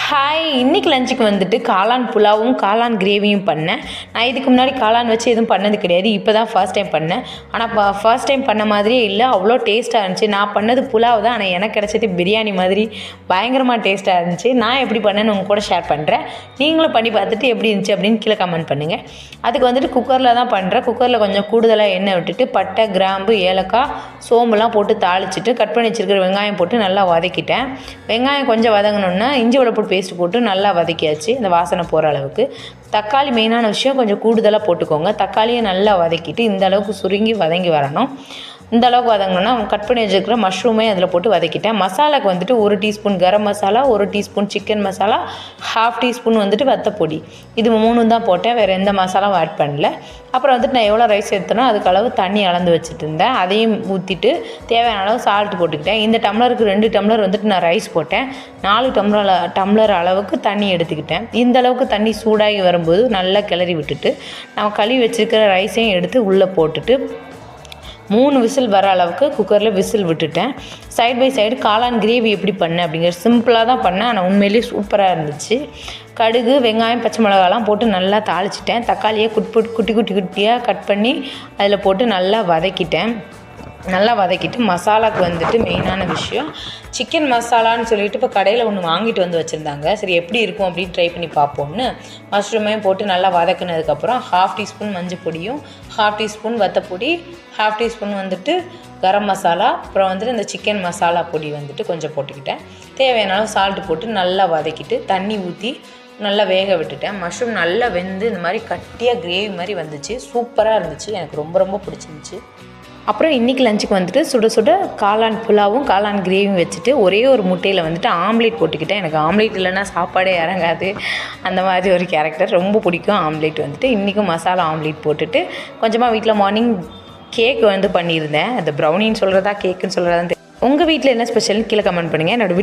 Hi, இன்றைக்கி லஞ்சுக்கு வந்துட்டு காளான் புலாவும் காளான் கிரேவியும் பண்ணேன். நான் இதுக்கு முன்னாடி காளான் வச்சு எதுவும் பண்ணது கிடையாது. இப்போ தான் ஃபர்ஸ்ட் டைம் பண்ணேன். ஆனால் ஃபர்ஸ்ட் டைம் பண்ண மாதிரியே இல்லை, அவ்வளோ டேஸ்ட்டாக இருந்துச்சு. நான் பண்ணது புலாவ் தான், ஆனால் எனக்கு கிடச்சது பிரியாணி மாதிரி பயங்கரமாக டேஸ்ட்டாக இருந்துச்சு. நான் எப்படி பண்ணேன்னு உங்கள் கூட ஷேர் பண்ணுறேன். நீங்களும் பண்ணி பார்த்துட்டு எப்படி இருந்துச்சு அப்படின்னு கீழே கமெண்ட் பண்ணுங்கள். அதுக்கு வந்துட்டு குக்கரில் தான் பண்ணுறேன். குக்கரில் கொஞ்சம் கூடுதலாக எண்ணெய் விட்டுட்டு பட்டை, கிராம்பு, ஏலக்காய், சோம்புலாம் போட்டு தாளிச்சிட்டு கட் பண்ணி வச்சுருக்கிற வெங்காயம் போட்டு நல்லா வதக்கிட்டேன். வெங்காயம் கொஞ்சம் வதங்கணுன்னா இஞ்சி வெள்ளை பேஸ்ட் போட்டு நல்லா வதக்கியாச்சு, இந்த வாசனை போகிற அளவுக்கு. தக்காளி மெயினான விஷயம், கொஞ்சம் கூடுதலாக போட்டுக்கோங்க. தக்காளியை நல்லா வதக்கிட்டு இந்த அளவுக்கு சுருங்கி வதங்கி வரணும். இந்த அளவுக்கு வதங்கணுன்னா கட் பண்ணி வச்சுருக்கிற மஷ்ரூமே அதில் போட்டு வதக்கிட்டேன். மசாலாவுக்கு வந்துட்டு 1 teaspoon garam masala, 1 teaspoon chicken masala, 1/2 teaspoon வந்துட்டு வத்தப்பொடி. இது 3 தான் போட்டேன், வேறு எந்த மசாலாவும் ஆட் பண்ணல. அப்புறம் வந்துட்டு நான் எவ்வளோ ரைஸ் எடுத்தனோ அதுக்கு அளவு தண்ணி அளந்து வச்சுட்டு இருந்தேன். அதையும் ஊற்றிட்டு தேவையான அளவு சால்ட் போட்டுக்கிட்டேன். இந்த டம்ளருக்கு 2 டம்ளர் வந்துட்டு நான் ரைஸ் போட்டேன். 4 டம்ளர் அளவுக்கு தண்ணி எடுத்துக்கிட்டேன். இந்த அளவுக்கு தண்ணி சூடாகி வரும்போது நல்லா கிளறி விட்டுட்டு நம்ம கழுவி வச்சுருக்கிற ரைஸையும் எடுத்து உள்ளே போட்டுட்டு 3 விசில் வர அளவுக்கு குக்கரில் விசில் விட்டுட்டேன். சைட் பை சைடு காளான் கிரேவி எப்படி பண்ணேன் அப்படிங்கிறது சிம்பிளாக தான் பண்ணேன், ஆனால் உண்மையிலேயே சூப்பராக இருந்துச்சு. கடுகு, வெங்காயம், பச்சை மிளகாலாம் போட்டு நல்லா தாளிச்சிட்டேன். தக்காளியை குட்டி குட்டியாக கட் பண்ணி அதில் போட்டு நல்லா வதக்கிட்டேன். நல்லா வதக்கிட்டு மசாலாவுக்கு வந்துட்டு மெயினான விஷயம் சிக்கன் மசாலான்னு சொல்லிட்டு இப்போ கடையில் ஒன்று வாங்கிட்டு வந்து வச்சுருந்தாங்க. சரி எப்படி இருக்கும் அப்படின்னு ட்ரை பண்ணி பார்ப்போம்னு மஷ்ரூமையும் போட்டு நல்லா வதக்குனதுக்கப்புறம் 1/2 டீஸ்பூன் மஞ்சள் பொடியும், 1/2 டீஸ்பூன் வத்தப்பொடி, 1/2 டீஸ்பூன் வந்துட்டு கரம் மசாலா, அப்புறம் வந்துட்டு இந்த சிக்கன் மசாலா பொடி வந்துட்டு கொஞ்சம் போட்டுக்கிட்டேன். தேவையான அளவு சால்ட்டு போட்டு நல்லா வதக்கிட்டு தண்ணி ஊற்றி நல்லா வேக விட்டுட்டேன். மஷ்ரூம் நல்லா வெந்து இந்த மாதிரி கட்டியாக கிரேவி மாதிரி வந்துச்சு. சூப்பராக இருந்துச்சு, எனக்கு ரொம்ப ரொம்ப பிடிச்சிருந்துச்சி. அப்புறம் இன்றைக்கி லஞ்சுக்கு வந்துட்டு சுட சுட காளான் புலாவும் காளான் கிரேவியும் வச்சுட்டு ஒரே ஒரு முட்டையில் வந்துட்டு ஆம்லேட் போட்டுக்கிட்டேன். எனக்கு ஆம்லேட் இல்லைன்னா சாப்பாடே இறங்காது, அந்த மாதிரி ஒரு கேரக்டர், ரொம்ப பிடிக்கும் ஆம்லேட் வந்துட்டு. இன்றைக்கும் மசாலா ஆம்லேட் போட்டுட்டு கொஞ்சமாக வீட்டில் மார்னிங் கேக் வந்து பண்ணியிருந்தேன். அது ப்ரௌனின்னு சொல்கிறதா கேக்குன்னு சொல்கிறதா. உங்கள் வீட்டில் என்ன ஸ்பெஷல்னு கீழே கமெண்ட் பண்ணுங்கள். என்னோட